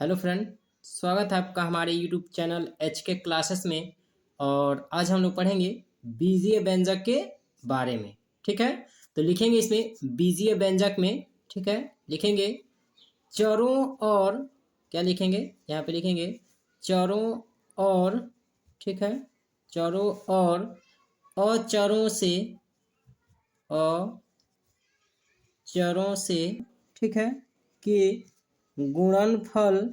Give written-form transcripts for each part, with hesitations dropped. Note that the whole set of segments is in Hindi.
Hello friend. स्वागत है आपका हमारे यूट्यूब चैनल एच के क्लासेस में। और आज हम लोग पढ़ेंगे बीजीय व्यंजक के बारे में। ठीक है, तो लिखेंगे इसमें बीजीय व्यंजक में। ठीक है, लिखेंगे चरों और क्या लिखेंगे, यहाँ पे लिखेंगे चरों और, ठीक है, चरों और अचरों से, अचरों से, ठीक है, कि गुणनफल,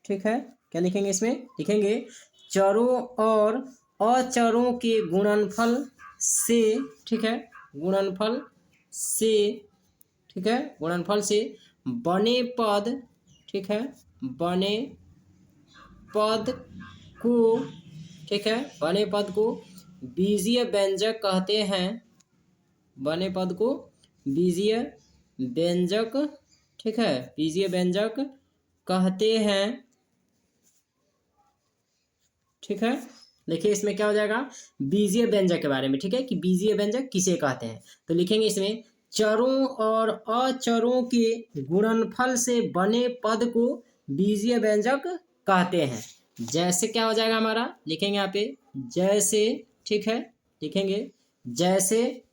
ठीक है, क्या लिखेंगे इसमें, लिखेंगे चरों और अचरों के गुणनफल से, ठीक है, गुणनफल से, ठीक है, गुणनफल से बने पद, ठीक है, बने पद को, ठीक है, बने पद को बीजीय व्यंजक कहते हैं। बने पद को बीजीय व्यंजक, ठीक है, बीजीय व्यंजक कहते हैं। ठीक है, देखिए इसमें क्या हो जाएगा, बीजीय व्यंजक के बारे में। ठीक है, कि बीजीय व्यंजक किसे कहते हैं, तो लिखेंगे इसमें चरों और अचरों के गुणनफल से बने पद को बीजीय व्यंजक कहते हैं। जैसे क्या हो जाएगा हमारा, लिखेंगे यहाँ पे जैसे, ठीक है, लिखेंगे जैसे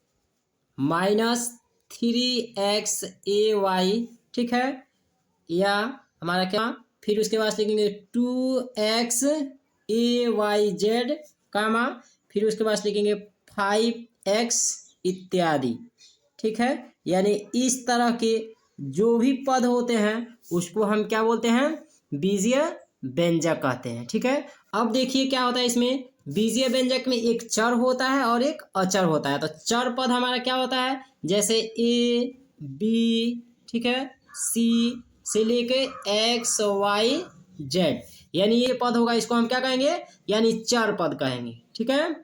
-3x(ay), ठीक है, या हमारा क्या, फिर उसके बाद लिखेंगे 2x(ay(z), कामा, फिर उसके बाद लिखेंगे 5x इत्यादि। ठीक है, यानी इस तरह के जो भी पद होते हैं उसको हम क्या बोलते हैं, बीजीय व्यंजक कहते हैं। ठीक है, अब देखिए क्या होता है इसमें, बीजीय व्यंजक में एक चर होता है और एक अचर होता है। तो चर पद हमारा क्या होता है, जैसे ए बी, ठीक है, सी से लेके एक्स वाई जेड, यानी ये पद होगा, इसको हम क्या कहेंगे, यानी चर पद कहेंगे। ठीक है,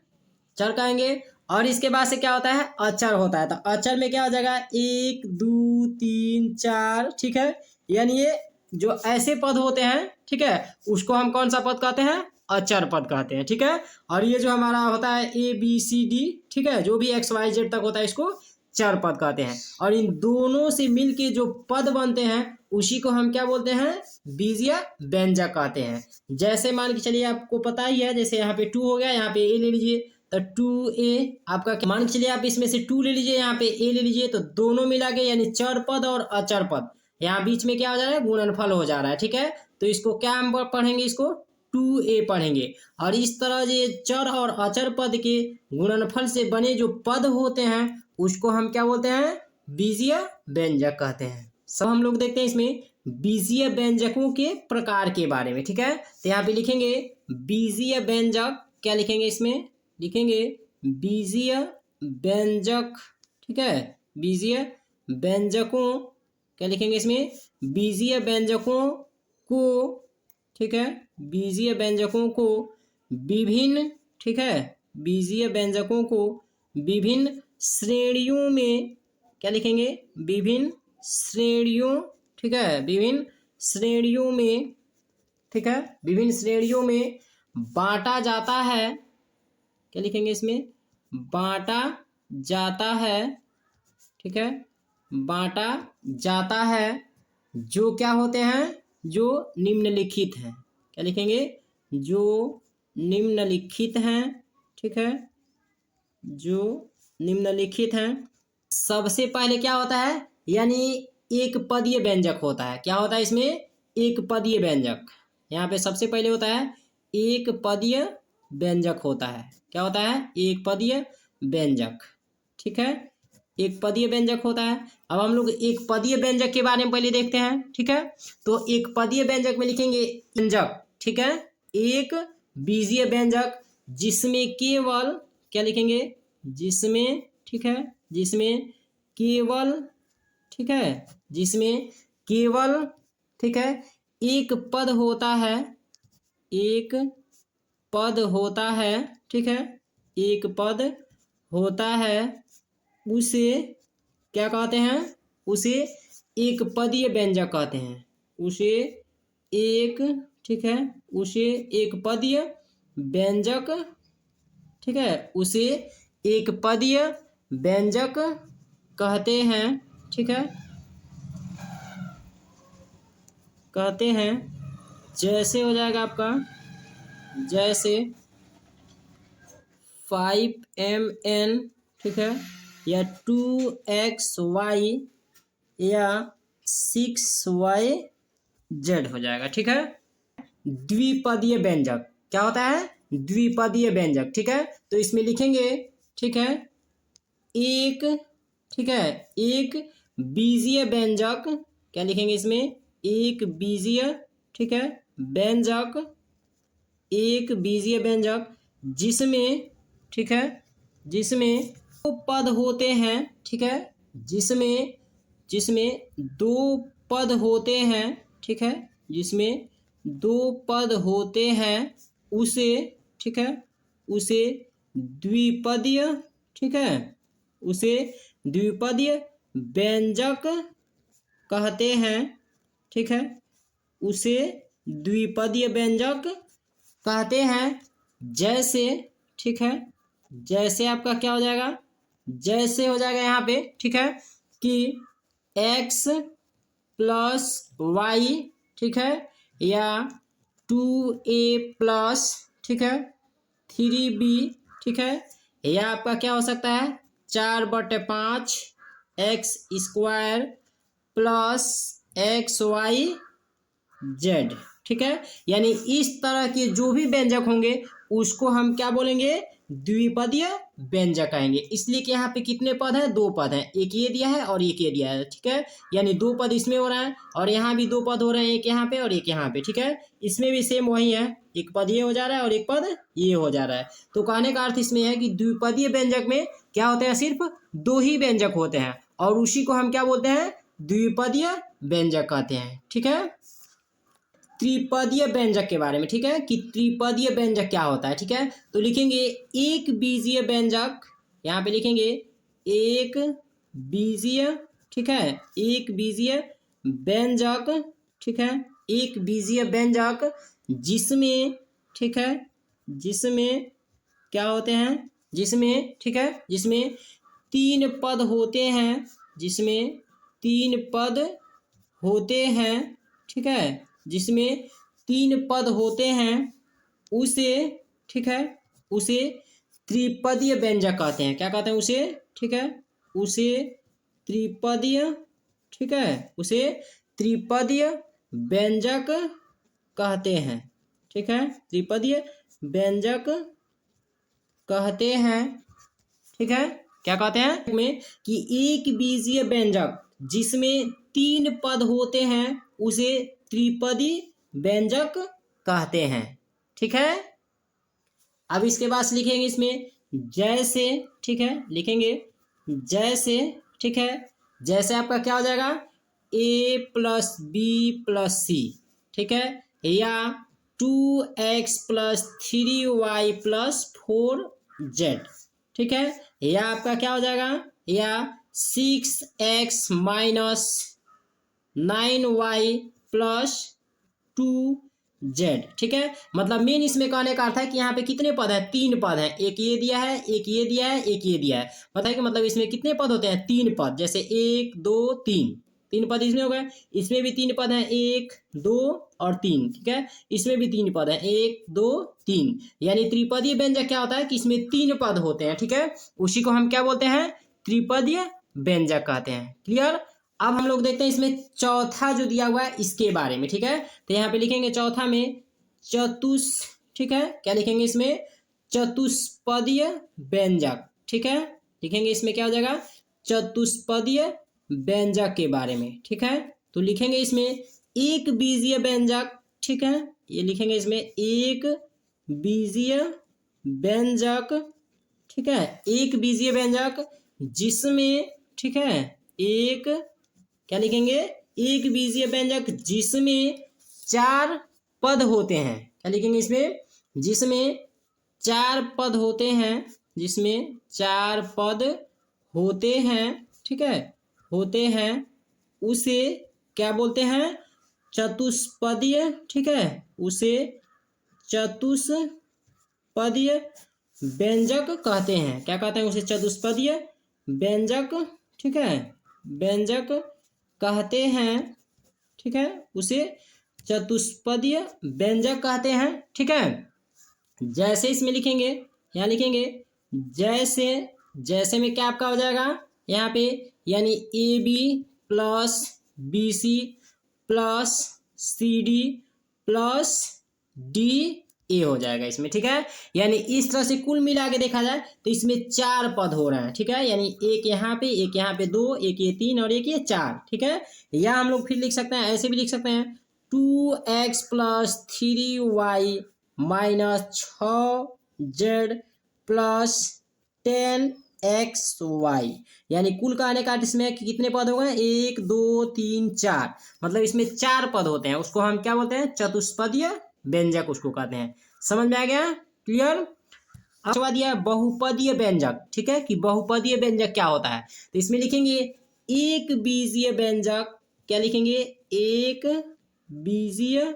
चर कहेंगे। और इसके बाद से क्या होता है, अचर होता है। तो अचर में क्या हो जाएगा, 1 2 3 4, ठीक है, यानी ये जो ऐसे पद होते हैं, ठीक है, उसको हम कौन सा पद कहते हैं, अचर पद कहते हैं। ठीक है, और ये जो हमारा होता है ए बी सी डी, ठीक है, जो भी एक्स वाई जेड तक होता है इसको चर पद कहते हैं। और इन दोनों से मिलके जो पद बनते हैं उसी को हम क्या बोलते हैं, बीजीय व्यंजक कहते हैं। जैसे मान के चलिए, आपको पता ही है, जैसे यहाँ पे 2 हो गया, यहाँ पे ए ले लीजिए, तो 2a आपका, मान के चलिए आप इसमें से 2 ले लीजिए, यहाँ पे a ले लीजिए, तो दोनों मिला के यानी चर पद और अचर पद, यहाँ बीच में क्या हो जा रहा है, गुणनफल हो जा रहा है। ठीक है, तो इसको क्या हम पढ़ेंगे, इसको 2a पढ़ेंगे। और इस तरह ये चर और अचर पद के गुणनफल से बने जो पद होते हैं उसको हम क्या बोलते हैं, बीजीय व्यंजक कहते हैं। सब हम लोग देखते हैं इसमें बीजीय व्यंजकों के प्रकार के बारे में। ठीक है, तो यहाँ पे लिखेंगे बीजीय व्यंजक, क्या लिखेंगे इसमें, लिखेंगे बीजीय व्यंजक। ठीक है, बीजीय व्यंजकों, क्या लिखेंगे इसमें, बीजीय व्यंजकों को, ठीक है, बीजीय व्यंजकों को विभिन्न, ठीक है, बीजीय व्यंजकों को विभिन्न श्रेणियों में, क्या लिखेंगे, विभिन्न श्रेणियों, ठीक है, विभिन्न श्रेणियों में, ठीक है, विभिन्न श्रेणियों में बांटा जाता है। क्या लिखेंगे इसमें, बांटा जाता है। ठीक है, बांटा जाता है, जो क्या होते हैं, जो निम्नलिखित हैं। क्या लिखेंगे, जो निम्नलिखित हैं। ठीक है, जो निम्नलिखित हैं। सबसे पहले क्या होता है, यानी एक पदीय व्यंजक होता है। क्या होता है इसमें, एक पदीय व्यंजक। यहाँ पे सबसे पहले होता है एक पदीय व्यंजक होता है। क्या होता है, एक पदीय व्यंजक। ठीक है, एक पदीय व्यंजक होता है। अब हम लोग एक पदीय व्यंजक के बारे में पहले देखते हैं। ठीक है, तो एक पदीय व्यंजक में लिखेंगे व्यंजक, ठीक है, एक बीजीय व्यंजक जिसमें केवल, क्या लिखेंगे, जिसमें, ठीक है, जिसमें केवल, ठीक है, जिसमें केवल, ठीक है, एक पद होता है, एक पद होता है। ठीक है, एक पद होता है, उसे क्या कहते हैं, उसे एक पदीय व्यंजक कहते हैं। उसे एक, ठीक है, उसे एक पदीय व्यंजक, ठीक है, उसे एक पदीय व्यंजक कहते हैं। ठीक है, कहते हैं। जैसे हो जाएगा आपका, जैसे 5mn, ठीक है, या 2xy या 6yz हो जाएगा, ठीक है। द्विपदीय व्यंजक क्या होता है? द्विपदीय व्यंजक, ठीक है। तो इसमें लिखेंगे, ठीक है, एक, ठीक है, एक बीजीय व्यंजक, क्या लिखेंगे इसमें? एक बीजीय, ठीक है, व्यंजक, एक बीजीय व्यंजक जिसमें, ठीक है, जिसमें दो पद होते हैं, ठीक है, जिसमें जिसमें दो पद होते हैं, ठीक है, जिसमें दो पद होते हैं, उसे, ठीक है, उसे द्विपदीय, ठीक है, उसे द्विपदीय व्यंजक कहते हैं, ठीक है, उसे द्विपदीय व्यंजक कहते हैं। जैसे, ठीक है, जैसे आपका क्या हो जाएगा? जैसे हो जाएगा यहाँ पे, ठीक है, कि x प्लस वाई, ठीक है, या 2a प्लस, ठीक है, 3b, ठीक है, या आपका क्या हो सकता है? 4/5 एक्स स्क्वायर प्लस XYZ, ठीक है। यानी इस तरह के जो भी व्यंजक होंगे उसको हम क्या बोलेंगे? द्विपदीय व्यंजक कहेंगे। इसलिए कि यहाँ पे कितने पद हैं? दो पद हैं, एक ये दिया है और एक ये दिया है, ठीक है। यानी दो पद इसमें हो रहा है और यहाँ भी दो पद हो रहे हैं, एक यहाँ पे और एक यहाँ पे, ठीक है। इसमें भी सेम वही है, एक पद ये हो जा रहा है और एक पद ये हो जा रहा है। तो कहने का अर्थ इसमें है कि द्विपदीय व्यंजक में क्या होते हैं? सिर्फ दो ही व्यंजक होते हैं और उसी को हम क्या बोलते हैं? द्विपदीय व्यंजक कहते हैं, ठीक है। त्रिपदीय व्यंजक के बारे में, ठीक है, कि त्रिपदीय व्यंजक क्या होता है, ठीक है। तो लिखेंगे एक बीजीय व्यंजक, यहाँ पे लिखेंगे एक बीजीय, ठीक है, एक बीजीय व्यंजक, ठीक है, एक बीजीय व्यंजक जिसमें, ठीक है, जिसमें क्या होते हैं? जिसमें, ठीक है, जिसमें तीन पद होते हैं, जिसमें तीन पद होते हैं, ठीक है, जिसमें तीन पद होते हैं, उसे, ठीक है, उसे त्रिपदीय व्यंजक कहते हैं। क्या कहते हैं उसे? ठीक है, उसे त्रिपदीय, ठीक है, उसे त्रिपदीय व्यंजक कहते हैं, ठीक है, त्रिपदीय व्यंजक कहते हैं, ठीक है। क्या कहते हैं? में कि एक बीजीय व्यंजक जिसमें तीन पद होते हैं उसे त्रिपदी व्यंजक कहते हैं, ठीक है। अब इसके बाद लिखेंगे इसमें जैसे, ठीक है, लिखेंगे जैसे, ठीक है, जैसे आपका क्या हो जाएगा? a प्लस बी प्लस सी, ठीक है, या 2x plus 3y plus 4z, ठीक है, या आपका क्या हो जाएगा? या 6x minus 9y plus 2z, ठीक है। मतलब मेन इसमें कहने का अर्थ है कि यहाँ पे कितने पद हैं? तीन पद हैं, एक ये दिया है, एक ये दिया है, एक ये दिया है। बताइए कि मतलब इसमें कितने पद होते हैं? तीन पद, जैसे 1 2 3, तीन पद इसमें हो गए। इसमें भी तीन पद हैं, 1 2 और 3, ठीक है। इसमें भी तीन पद हैं, 1 2 3। यानी त्रिपदीय व्यंजक क्या होता है कि इसमें तीन पद होते हैं, ठीक है। उसी को हम क्या बोलते हैं? त्रिपदीय व्यंजक कहते हैं। क्लियर? अब हम लोग देखते हैं इसमें चौथा जो दिया हुआ है इसके बारे में, ठीक है। तो यहाँ पे लिखेंगे चौथा में चतुष, ठीक है, क्या लिखेंगे इसमें? चतुष्पदीय व्यंजक, ठीक है। लिखेंगे इसमें क्या हो जाएगा? चतुष्पदीय व्यंजक के बारे में, ठीक है। तो लिखेंगे इसमें एक बीजीय व्यंजक, ठीक है, ये लिखेंगे इसमें एक बीजीय व्यंजक, ठीक है, एक बीजीय व्यंजक जिसमें, ठीक है, एक क्या लिखेंगे? एक बीजीय व्यंजक जिसमें चार पद होते हैं। क्या लिखेंगे इसमें? जिसमें चार पद होते हैं, जिसमें चार पद होते हैं, ठीक है, होते हैं, उसे क्या बोलते हैं? चतुष्पदीय, ठीक है, उसे चतुष्पदीय व्यंजक कहते हैं। क्या कहते हैं? उसे चतुष्पदीय व्यंजक, ठीक है, व्यंजक कहते हैं, ठीक है, उसे चतुष्पदीय व्यंजक कहते हैं। ठीक है, जैसे इसमें लिखेंगे, यहाँ लिखेंगे जैसे, जैसे में क्या आपका हो जाएगा यहाँ पे, यानी A B plus B C plus C D plus D A हो जाएगा इसमें। ठीक है, यानी इस तरह से कुल मिला के देखा जाए तो इसमें 4 पद हो रहे हैं। ठीक है, यानी एक यहाँ पे, एक यहाँ पे 2, एक ये 3 और एक ये 4। ठीक है, या हम लोग फिर लिख सकते हैं, ऐसे भी लिख सकते हैं 2x plus 3y minus 6z plus 10xy, यानी कुल कहने का इसमें कितने पद हो गए, 1 2 3 4, मतलब इसमें 4 पद होते हैं। उसको हम क्या बोलते हैं, चतुष्पदीय व्यंजक उसको कहते हैं। समझ में आ गया, क्लियर। अच्छा दिया है बहुपदीय व्यंजक। ठीक है, कि बहुपदीय व्यंजक क्या होता है, तो इसमें लिखेंगे एक बीजीय व्यंजक, क्या लिखेंगे, एक बीजीय।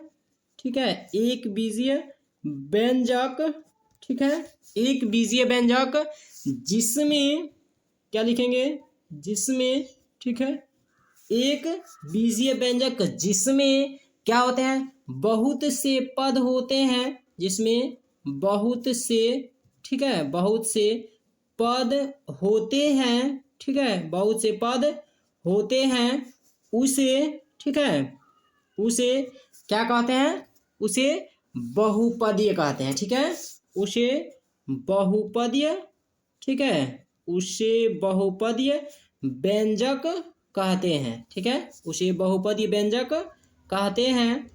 ठीक है, एक बीजीय व्यंजक। ठीक है, एक बीजीय व्यंजक जिसमें क्या लिखेंगे, जिसमें, ठीक है, एक बीजीय व्यंजक जिसमें क्या होते हैं, बहुत से पद होते हैं, जिसमें बहुत से, ठीक है, बहुत से पद होते हैं। ठीक है, बहुत से पद होते हैं, उसे, ठीक है, उसे क्या कहते हैं, उसे बहुपदीय कहते हैं। ठीक है, उसे बहुपदीय, ठीक है, उसे बहुपदीय व्यंजक कहते हैं। ठीक है, उसे बहुपदीय व्यंजक कहते हैं।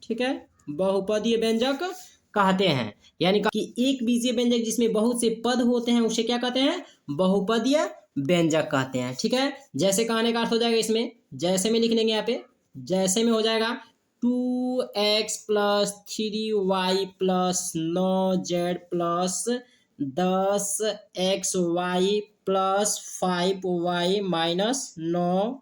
ठीक है, बहुपदीय व्यंजक कहते हैं, यानी कि एक बीजीय व्यंजक जिसमें बहुत से पद होते हैं उसे क्या कहते हैं, बहुपदीय व्यंजक कहते हैं। ठीक है, जैसे कहने का अर्थ हो जाएगा इसमें, जैसे में लिख लेंगे यहाँ पे, जैसे में हो जाएगा 2x plus 3y plus 9z plus 10xy plus 5y minus 9,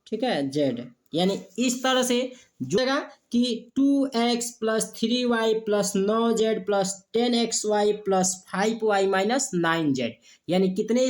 ठीक है, z, यानी इस तरह से जो कि 2x plus 3y plus 9z plus 10xy plus 5y minus 9z, यानी कितने